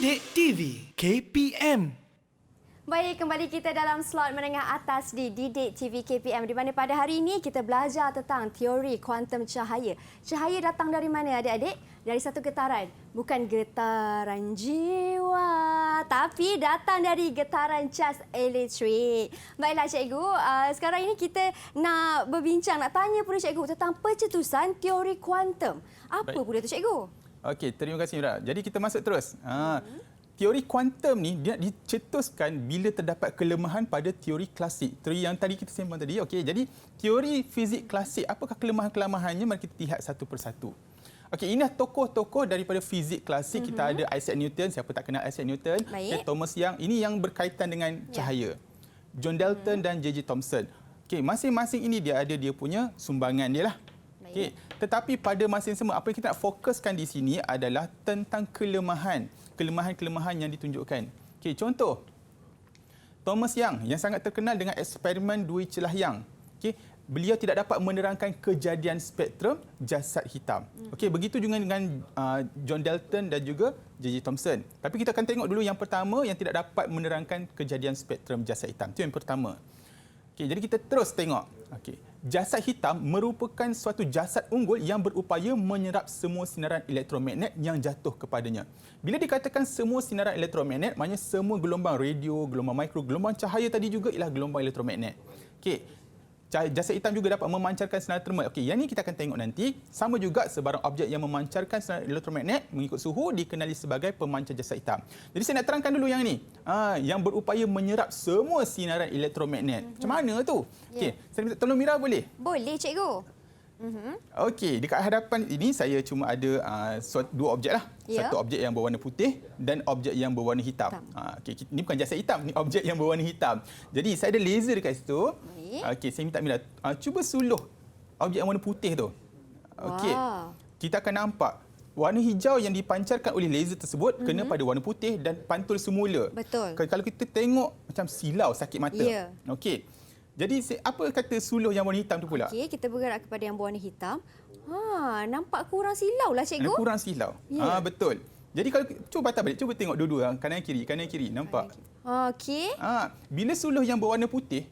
Didik TV KPM. Baik, kembali kita dalam slot menengah atas di Didik TV KPM, di mana pada hari ini kita belajar tentang teori kuantum cahaya. Cahaya datang dari mana adik-adik? Dari satu getaran. Bukan getaran jiwa, tapi datang dari getaran cas elektrik. Baiklah cikgu, sekarang ini kita nak berbincang, nak tanya pula cikgu tentang pencetusan teori kuantum. Apa pula itu cikgu? Okey, terima kasih Mira. Jadi kita masuk terus. Teori kuantum ni dia dicetuskan bila terdapat kelemahan pada teori klasik. Teori yang tadi kita sembang tadi. Okey, jadi teori fizik klasik, apakah kelemahan-kelemahannya? Mari kita lihat satu persatu. Okey, ini tokoh-tokoh daripada fizik klasik. Kita ada Isaac Newton, siapa tak kenal Isaac Newton? Thomas Young, ini yang berkaitan dengan cahaya. John Dalton dan J.J. Thomson. Okey, masing-masing ini dia ada dia punya sumbangan dia lah. Okay. Tetapi pada masa yang sama, apa yang kita nak fokuskan di sini adalah tentang kelemahan-kelemahan yang ditunjukkan. Okay, contoh, Thomas Young yang sangat terkenal dengan eksperimen dui celah Young. Okay, beliau tidak dapat menerangkan kejadian spektrum jasad hitam. Okay, begitu juga dengan John Dalton dan juga J.J. Thomson. Tapi kita akan tengok dulu yang pertama yang tidak dapat menerangkan kejadian spektrum jasad hitam. Itu yang pertama. Okay, jadi kita terus tengok. Okay. Jasad hitam merupakan suatu jasad unggul yang berupaya menyerap semua sinaran elektromagnet yang jatuh kepadanya. Bila dikatakan semua sinaran elektromagnet, maknanya semua gelombang radio, gelombang mikro, gelombang cahaya tadi juga ialah gelombang elektromagnet. Okey. Jasad hitam juga dapat memancarkan sinar termal. Okey, yang ini kita akan tengok nanti. Sama juga sebarang objek yang memancarkan sinar elektromagnet mengikut suhu dikenali sebagai pemancar jasad hitam. Jadi saya nak terangkan dulu yang ini. Yang berupaya menyerap semua sinaran elektromagnet. Macam mana tu? Okey, saya minta tolong Mira boleh? Boleh, cikgu. Okey, dekat hadapan ini saya cuma ada dua objek lah. Satu objek yang berwarna putih dan objek yang berwarna hitam. Okey, ini bukan jasad hitam, ini objek yang berwarna hitam. Jadi saya ada laser dekat situ. Okey, saya minta Mira cuba suluh objek yang warna putih tu. Okey. Kita akan nampak warna hijau yang dipancarkan oleh laser tersebut kena pada warna putih dan pantul semula. Betul. Kalau kita tengok macam silau, sakit mata. Okey. Jadi apa kata suluh yang warna hitam tu pula? Okey, kita bergerak kepada yang berwarna hitam. Nampak kurang silau lah cikgu. Kurang silau. Betul. Jadi kalau cuba patah balik, cuba tengok dua-dua kanan kiri, nampak? Okey. Bila suluh yang berwarna putih,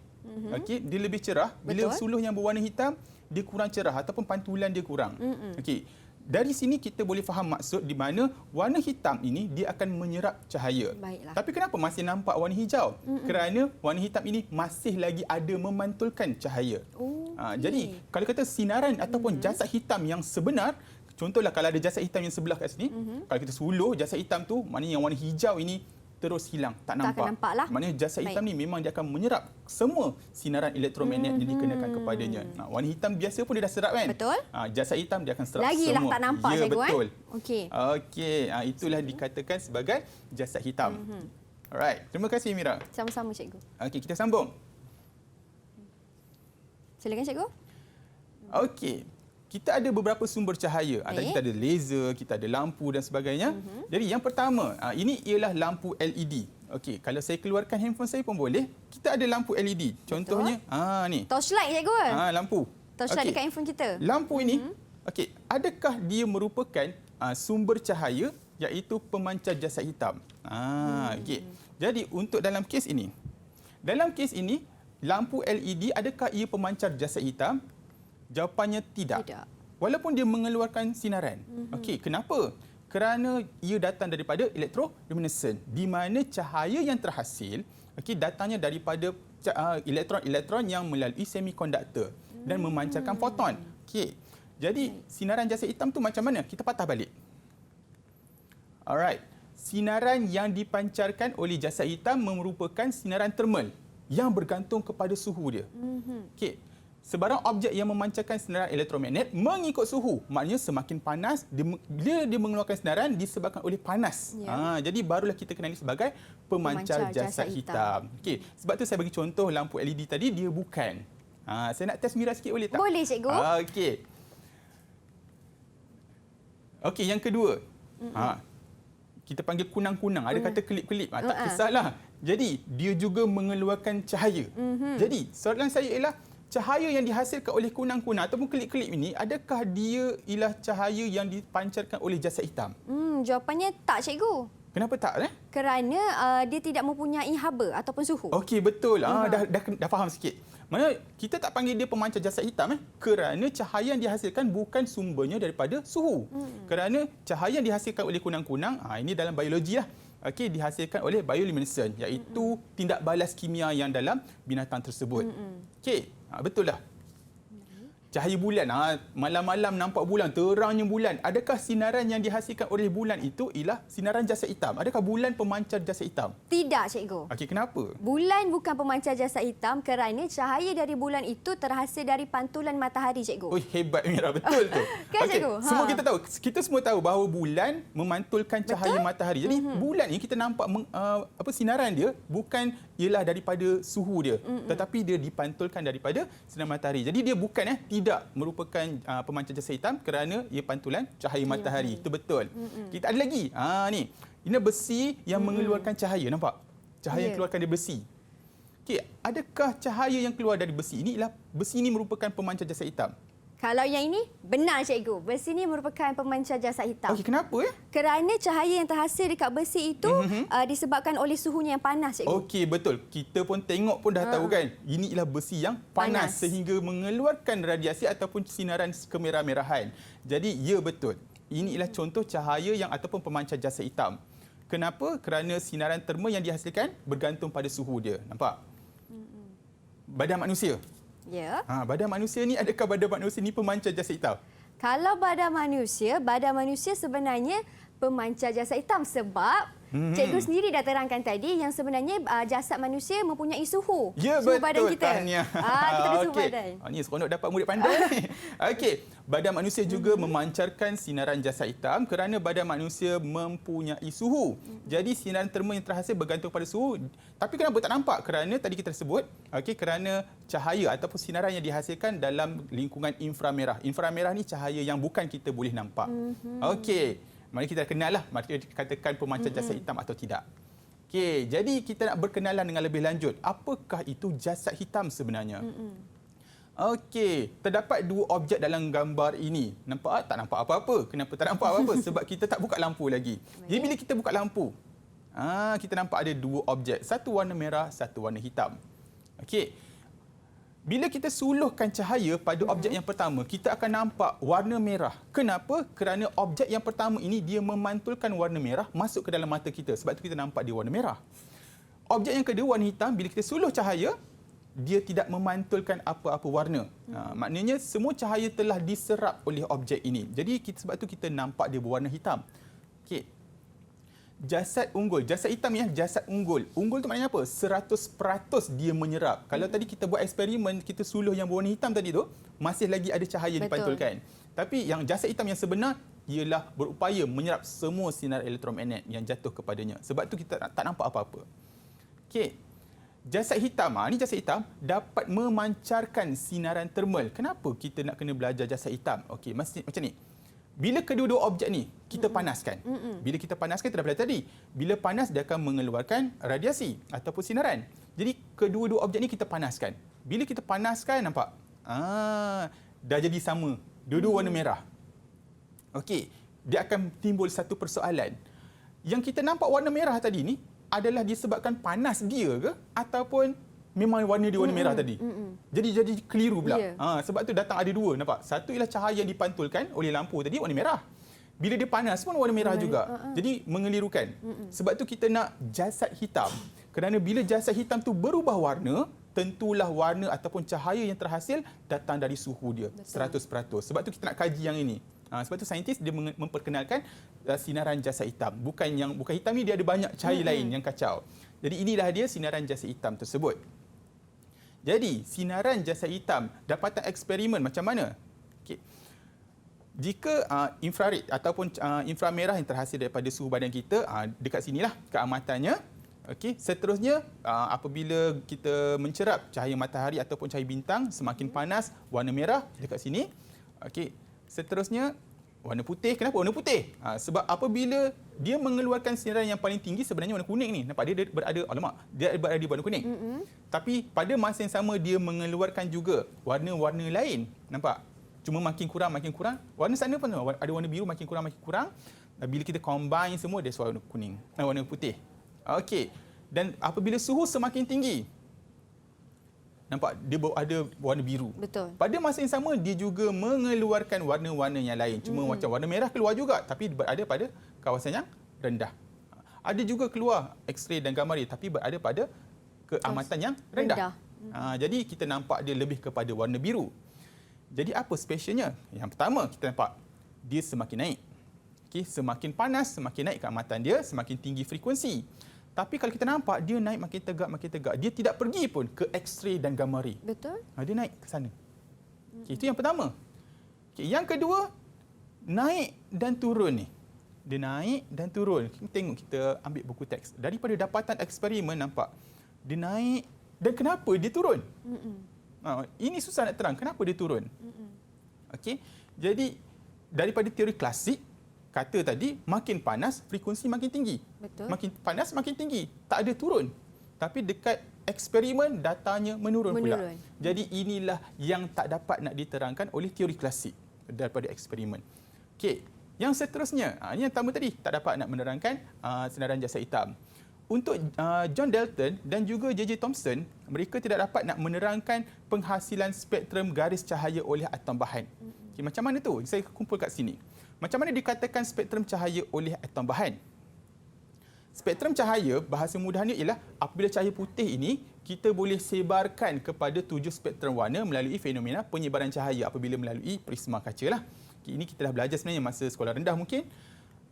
okey, dia lebih cerah. Bila suluh yang berwarna hitam, dia kurang cerah ataupun pantulan dia kurang. Okey. Dari sini kita boleh faham maksud di mana warna hitam ini dia akan menyerap cahaya. Baiklah. Tapi kenapa masih nampak warna hijau? Kerana warna hitam ini masih lagi ada memantulkan cahaya. Jadi kalau kata sinaran ataupun jasad hitam yang sebenar, contohlah kalau ada jasad hitam yang sebelah kat sini, kalau kita suluh jasad hitam tu, maknanya yang warna hijau ini terus hilang, tak nampak. Tak akan nampak lah. Maknanya jasad hitam ni memang dia akan menyerap semua sinaran elektromagnet yang dikenakan kepadanya. Warna hitam biasa pun dia dah serap kan? Betul. Jasad hitam dia akan serap Lagilah semua. Tak nampak ya, cikgu. Betul. Okey. Okey, itulah dikatakan sebagai jasad hitam. Alright, terima kasih Mira. Sama-sama cikgu. Okey, kita sambung. Silakan cikgu. Okey. Kita ada beberapa sumber cahaya. Kita ada laser, kita ada lampu dan sebagainya. Jadi yang pertama, ini ialah lampu LED. Okey, kalau saya keluarkan handphone saya pun boleh. Kita ada lampu LED. Contohnya, ni. Torchlight cikgu. Lampu. Torchlight dekat handphone kita. Lampu ini, okey, adakah dia merupakan sumber cahaya iaitu pemancar jasad hitam? Okey. Jadi untuk dalam kes ini, lampu LED adakah ia pemancar jasad hitam? Jawapannya tidak. Walaupun dia mengeluarkan sinaran. Okey, kenapa? Kerana ia datang daripada elektroluminescent, di mana cahaya yang terhasil datangnya daripada elektron-elektron yang melalui semikonduktor dan memancarkan foton. Okey. Jadi sinaran jasad hitam tu macam mana? Kita patah balik. Alright. Sinaran yang dipancarkan oleh jasad hitam merupakan sinaran termal yang bergantung kepada suhu dia. Okey. Sebarang objek yang memancarkan sinaran elektromagnet mengikut suhu. Maknanya semakin panas, bila dia mengeluarkan sinaran disebabkan oleh panas. Jadi barulah kita kenali sebagai pemancar jasad hitam. Okey, sebab tu saya bagi contoh lampu LED tadi, dia bukan. Saya nak test Mira sikit boleh tak? Boleh cikgu. Okey. Okey, yang kedua. Kita panggil kunang-kunang. Ada kata kelip-kelip. Tak kisahlah. Jadi, dia juga mengeluarkan cahaya. Jadi, soalan saya ialah, cahaya yang dihasilkan oleh kunang-kunang ataupun kelip-kelip ini, adakah dia ialah cahaya yang dipancarkan oleh jasad hitam? Jawapannya tak, cikgu. Kenapa tak? Kerana dia tidak mempunyai haba ataupun suhu. Okey, betul. Dah faham sikit. Maksudnya kita tak panggil dia pemancar jasad hitam kerana cahaya yang dihasilkan bukan sumbernya daripada suhu. Kerana cahaya yang dihasilkan oleh kunang-kunang, ini dalam biologi lah. Okey, dihasilkan oleh bioluminescence, iaitu tindak balas kimia yang dalam binatang tersebut. Okey, betul dah. Cahaya bulan, malam-malam nampak bulan, terangnya bulan. Adakah sinaran yang dihasilkan oleh bulan itu ialah sinaran jasad hitam? Adakah bulan pemancar jasad hitam? Tidak, cikgu. Okey, kenapa? Bulan bukan pemancar jasad hitam kerana cahaya dari bulan itu terhasil dari pantulan matahari, cikgu. Oh, hebat Mira, betul tu. Kan, Okey, cikgu? semua kita tahu. Kita semua tahu bahawa bulan memantulkan cahaya matahari. Jadi bulan ni kita nampak sinaran dia bukan ialah daripada suhu dia, tetapi dia dipantulkan daripada sinar matahari. Jadi dia bukan tidak merupakan pemancar jasad hitam kerana ia pantulan cahaya matahari. Itu betul. Kita ada lagi. Ni. Ini besi yang mengeluarkan cahaya, nampak? Cahaya yang keluarkan dari besi. Okey, adakah cahaya yang keluar dari besi ini ialah besi ini merupakan pemancar jasad hitam? Kalau yang ini, benar, cikgu. Besi ini merupakan pemancar jasad hitam. Okey, kenapa Kerana cahaya yang terhasil dekat besi itu disebabkan oleh suhunya yang panas, cikgu. Okey, betul. Kita pun tengok pun dah tahu kan. Ini ialah besi yang panas sehingga mengeluarkan radiasi ataupun sinaran kemerah-merahan. Jadi, ya betul. Ini ialah contoh cahaya yang ataupun pemancar jasad hitam. Kenapa? Kerana sinaran terma yang dihasilkan bergantung pada suhu dia. Nampak? Badan manusia. Ya. Badan manusia ni, adakah badan manusia ni pemancar jasad hitam? Kalau badan manusia sebenarnya pemancar jasad hitam sebab cikgu sendiri dah terangkan tadi yang sebenarnya jasad manusia mempunyai suhu. Ya, suhu betul, badan kita. Tahniah. Kita ada suhu badan. Ni seronok dapat murid pandai. Okey, badan manusia juga memancarkan sinaran jasad hitam kerana badan manusia mempunyai suhu. Jadi sinaran terma yang terhasil bergantung pada suhu. Tapi kenapa tak nampak? Kerana tadi kita sebut, kerana cahaya ataupun sinaran yang dihasilkan dalam lingkungan inframerah. Inframerah ni cahaya yang bukan kita boleh nampak. Okey. Mari kita kenal lah, mari kita katakan pemancar jasad hitam atau tidak. Okey, jadi kita nak berkenalan dengan lebih lanjut. Apakah itu jasad hitam sebenarnya? Okey, terdapat dua objek dalam gambar ini. Nampak? Tak nampak apa-apa. Kenapa tak nampak apa-apa? Sebab kita tak buka lampu lagi. Jadi bila kita buka lampu, kita nampak ada dua objek. Satu warna merah, satu warna hitam. Okey. Bila kita suluhkan cahaya pada objek yang pertama, kita akan nampak warna merah. Kenapa? Kerana objek yang pertama ini dia memantulkan warna merah masuk ke dalam mata kita. Sebab itu kita nampak dia warna merah. Objek yang kedua, warna hitam, bila kita suluh cahaya, dia tidak memantulkan apa-apa warna. Maknanya semua cahaya telah diserap oleh objek ini. Jadi sebab itu kita nampak dia berwarna hitam. Okey. Jasad unggul. Jasad hitam ni jasad unggul. Unggul tu maknanya apa? 100% dia menyerap. Kalau tadi kita buat eksperimen, kita suluh yang berwarna hitam tadi tu, masih lagi ada cahaya dipantulkan. Tapi yang jasad hitam yang sebenar ialah berupaya menyerap semua sinar elektromagnet yang jatuh kepadanya. Sebab tu kita tak nampak apa-apa. Okey. Jasad hitam, ni jasad hitam dapat memancarkan sinaran termal. Kenapa kita nak kena belajar jasad hitam? Okey, macam ni. Bila kedua-dua objek ni kita panaskan. Bila kita panaskan, kita dah belajar tadi. Bila panas, dia akan mengeluarkan radiasi ataupun sinaran. Jadi kedua-dua objek ni kita panaskan. Bila kita panaskan, nampak? Dah jadi sama. Dua-dua warna merah. Okey, dia akan timbul satu persoalan. Yang kita nampak warna merah tadi ni adalah disebabkan panas dia ke ataupun memang warna dia warna merah tadi. Jadi keliru pula. Sebab tu datang ada dua, nampak? Satu ialah cahaya yang dipantulkan oleh lampu tadi warna merah. Bila dia panas pun warna merah juga. Jadi mengelirukan. Sebab tu kita nak jasad hitam. Kerana bila jasad hitam tu berubah warna, tentulah warna ataupun cahaya yang terhasil datang dari suhu dia. 100%. Sebab tu kita nak kaji yang ini. Sebab tu saintis dia memperkenalkan sinaran jasad hitam. Bukan hitam ni, dia ada banyak cahaya lain yang kacau. Jadi inilah dia sinaran jasad hitam tersebut. Jadi, sinaran jasad hitam dapatan eksperimen macam mana? Okay. Jika infrared ataupun inframerah yang terhasil daripada suhu badan kita, dekat sinilah keamatannya. Okey, seterusnya apabila kita mencerap cahaya matahari ataupun cahaya bintang, semakin panas, warna merah dekat sini. Okey, seterusnya warna putih. Kenapa warna putih? Sebab apabila dia mengeluarkan sinaran yang paling tinggi, sebenarnya warna kuning ni. Nampak dia berada di warna kuning. Tapi pada masa yang sama dia mengeluarkan juga warna-warna lain. Nampak? Cuma makin kurang. Warna sana pun ada warna biru makin kurang. Bila kita combine semua, dia warna kuning, warna putih. Okey. Dan apabila suhu semakin tinggi, nampak dia ada warna biru. Betul. Pada masa yang sama, dia juga mengeluarkan warna-warna yang lain. Cuma macam warna merah keluar juga, tapi berada pada kawasan yang rendah. Ada juga keluar X-ray dan gamma ray, tapi berada pada keamatan yang rendah. Jadi kita nampak dia lebih kepada warna biru. Jadi apa specialnya? Yang pertama, kita nampak dia semakin naik. Okay, semakin panas, semakin naik keamatan dia, semakin tinggi frekuensi. Tapi kalau kita nampak dia naik makin tegak. Dia tidak pergi pun ke X-ray dan gamma ray. Betul. Dia naik ke sana. Okay, itu yang pertama. Okay, yang kedua, naik dan turun ni. Dia naik dan turun. Tengok, kita ambil buku teks. Daripada dapatan eksperimen nampak dia naik dan kenapa dia turun? Ini susah nak terang. Kenapa dia turun? Okey. Jadi daripada teori klasik, kata tadi makin panas frekuensi makin tinggi. Betul. Makin panas makin tinggi. Tak ada turun. Tapi dekat eksperimen datanya menurun pula. Jadi inilah yang tak dapat nak diterangkan oleh teori klasik daripada eksperimen. Okey. Yang seterusnya, ini yang pertama tadi, tak dapat nak menerangkan senaran jasa hitam. Untuk John Dalton dan juga J.J. Thomson, mereka tidak dapat nak menerangkan penghasilan spektrum garis cahaya oleh atom bahan. Okay, macam mana tu? Saya kumpul kat sini. Macam mana dikatakan spektrum cahaya oleh atom bahan? Spektrum cahaya, bahasa mudahnya ialah apabila cahaya putih ini, kita boleh sebarkan kepada 7 spektrum warna melalui fenomena penyebaran cahaya apabila melalui prisma kaca lah. Okay, ini kita dah belajar sebenarnya masa sekolah rendah mungkin.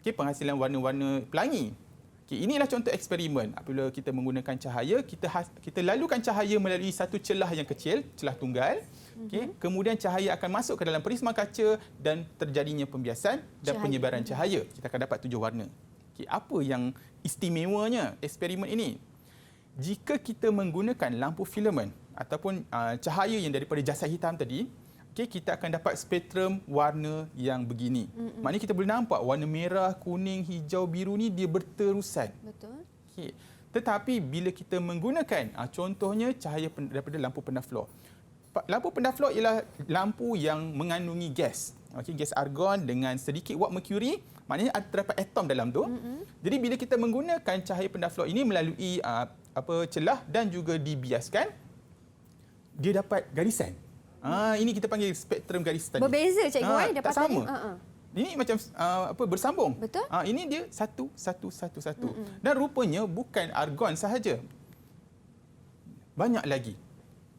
Okay, penghasilan warna-warna pelangi. Okay, inilah contoh eksperimen. Apabila kita menggunakan cahaya, kita lalukan cahaya melalui satu celah yang kecil, celah tunggal. Okay, kemudian cahaya akan masuk ke dalam prisma kaca dan terjadinya pembiasan dan penyebaran cahaya. Kita akan dapat 7 warna. Okay, apa yang istimewanya eksperimen ini? Jika kita menggunakan lampu filament ataupun cahaya yang daripada jasa hitam tadi, okay, kita akan dapat spektrum warna yang begini. Maknanya kita boleh nampak warna merah, kuning, hijau, biru ni dia berterusan. Betul. Okay. Tetapi bila kita menggunakan contohnya cahaya daripada lampu pendar fluor. Lampu pendar fluor ialah lampu yang mengandungi gas. Okay, gas argon dengan sedikit wap merkuri, maknanya terdapat atom dalam tu. Jadi bila kita menggunakan cahaya pendar fluor ini melalui celah dan juga dibiaskan, dia dapat garisan. Ini kita panggil spektrum garis tadi. Berbeza cikgu tak sama. Ini macam bersambung. Betul. Ini dia satu. Dan rupanya bukan argon sahaja. Banyak lagi.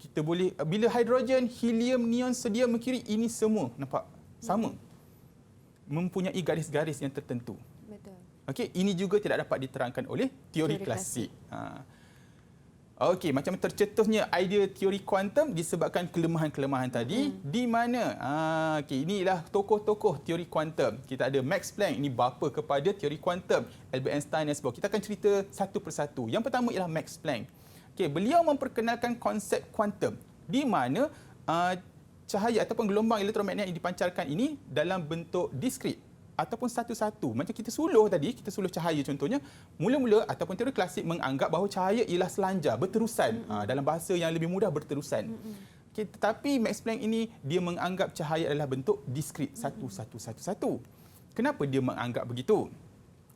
Kita boleh bila hidrogen, helium, neon, sodium, merkuri ini semua nampak sama. Mempunyai garis-garis yang tertentu. Betul. Okey, ini juga tidak dapat diterangkan oleh teori klasik. Okey, macam tercetusnya idea teori kuantum disebabkan kelemahan-kelemahan tadi di mana inilah tokoh-tokoh teori kuantum. Kita ada Max Planck, ini bapa kepada teori kuantum, Albert Einstein dan sebagainya. Kita akan cerita satu persatu. Yang pertama ialah Max Planck. Okey, beliau memperkenalkan konsep kuantum di mana cahaya ataupun gelombang elektromagnet yang dipancarkan ini dalam bentuk diskrit ataupun satu-satu. Macam kita suluh tadi, kita suluh cahaya contohnya, mula-mula ataupun teori klasik menganggap bahawa cahaya ialah selanjar, berterusan. Dalam bahasa yang lebih mudah, berterusan. Okay, tetapi Max Planck ini, dia menganggap cahaya adalah bentuk diskrit, satu-satu. Kenapa dia menganggap begitu?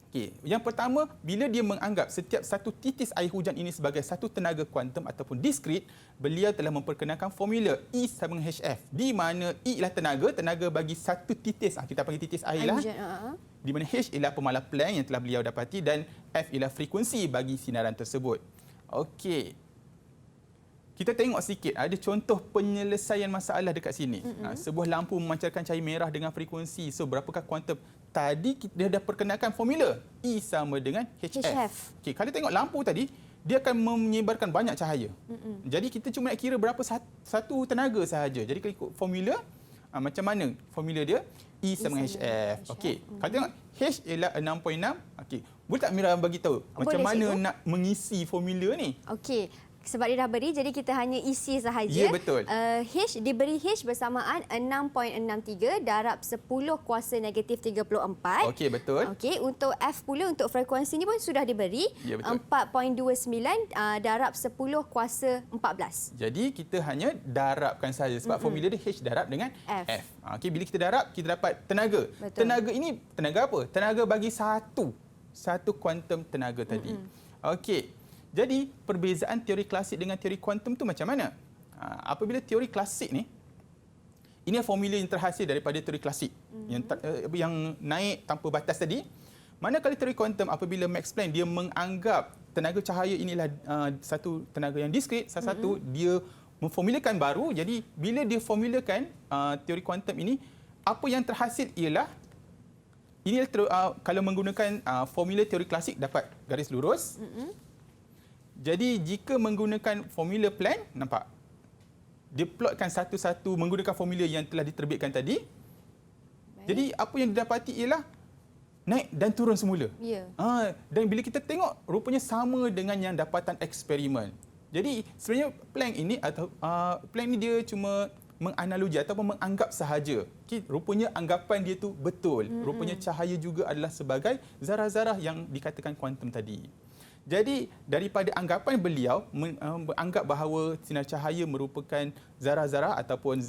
Okay, yang pertama, bila dia menganggap setiap satu titis air hujan ini sebagai satu tenaga kuantum ataupun diskrit, beliau telah memperkenalkan formula E7HF, di mana E ialah tenaga bagi satu titis, kita panggil titis air lah, di mana H ialah pemalas Planck yang telah beliau dapati dan F ialah frekuensi bagi sinaran tersebut. Okey, kita tengok sikit, ada contoh penyelesaian masalah dekat sini. Sebuah lampu memancarkan cahaya merah dengan frekuensi. So, berapakah kuantum? Tadi dia dah perkenalkan formula. E sama dengan HF. Okay, kalau tengok lampu tadi, dia akan menyebarkan banyak cahaya. Jadi, kita cuma nak kira berapa satu tenaga sahaja. Jadi, kalau ikut formula, macam mana formula dia? E sama dengan HF. Okey, kalau tengok H ialah 6.6. Okey, boleh tak Mira bagi tahu macam mana nak mengisi formula ni? Okey. Sebab dia dah beri, jadi kita hanya isi sahaja. Ya, betul. H diberi H bersamaan 6.63 darab 10 kuasa negatif 34. Okey, betul. Okey, untuk F pula, untuk frekuensi ni pun sudah diberi. Ya, betul. 4.29 darab 10 kuasa 14. Jadi kita hanya darabkan saja sebab formula dia H darab dengan F. Okey, bila kita darab kita dapat tenaga. Betul. Tenaga ini tenaga apa? Tenaga bagi satu kuantum tenaga tadi. Okey. Jadi perbezaan teori klasik dengan teori kuantum tu macam mana? Apabila teori klasik ni, ini formula yang terhasil daripada teori klasik yang naik tanpa batas tadi. Manakala teori kuantum, apabila Max Planck dia menganggap tenaga cahaya inilah satu tenaga yang diskret, satu dia memformulakan baru. Jadi bila dia formulakan teori kuantum ini, apa yang terhasil ialah ini kalau menggunakan formula teori klasik dapat garis lurus. Jadi jika menggunakan formula Planck, nampak? Dia plotkan satu-satu menggunakan formula yang telah diterbitkan tadi. Baik. Jadi apa yang didapati ialah naik dan turun semula. Ya. Dan bila kita tengok, rupanya sama dengan yang dapatan eksperimen. Jadi sebenarnya Planck ini atau Planck ni dia cuma menganalogi ataupun menganggap sahaja. Okay, rupanya anggapan dia tu betul. Rupanya cahaya juga adalah sebagai zarah-zarah yang dikatakan kuantum tadi. Jadi daripada anggapan beliau menganggap bahawa sinar cahaya merupakan zarah-zarah ataupun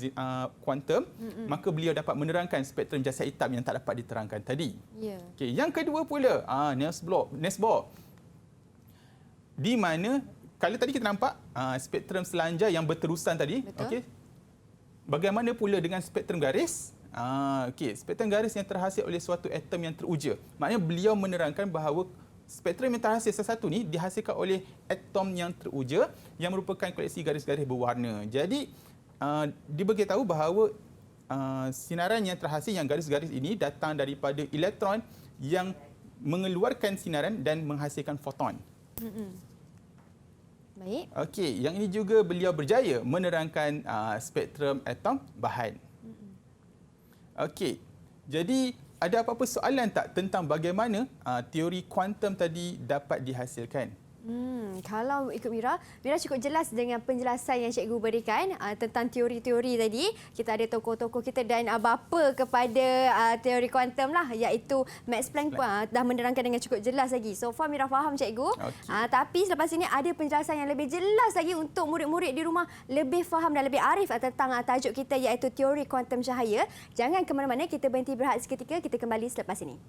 kuantum, maka beliau dapat menerangkan spektrum jasa hitam yang tak dapat diterangkan tadi. Ya. Okey, yang kedua pula Niels Bohr. Di mana kalau tadi kita nampak spektrum selanjar yang berterusan tadi, okey. Bagaimana pula dengan spektrum garis? Okey, spektrum garis yang terhasil oleh suatu atom yang teruja. Maknanya beliau menerangkan bahawa spektrum yang terhasil satu ni dihasilkan oleh atom yang teruja yang merupakan koleksi garis-garis berwarna. Jadi diberitahu bahawa sinaran yang terhasil yang garis-garis ini datang daripada elektron yang mengeluarkan sinaran dan menghasilkan foton. Baik. Okey, yang ini juga beliau berjaya menerangkan spektrum atom bahan. Okey. Jadi ada apa-apa soalan tak tentang bagaimana teori kuantum tadi dapat dihasilkan? Kalau ikut Mira cukup jelas dengan penjelasan yang cikgu berikan tentang teori-teori tadi. Kita ada tokoh-tokoh kita dan bapa kepada teori kuantum lah, iaitu Max Planck pun dah menerangkan dengan cukup jelas lagi. So far Mira faham cikgu. Tapi selepas ini ada penjelasan yang lebih jelas lagi untuk murid-murid di rumah lebih faham dan lebih arif tentang tajuk kita iaitu teori kuantum cahaya. Jangan ke mana-mana, kita berhenti berehat seketika, kita kembali selepas ini.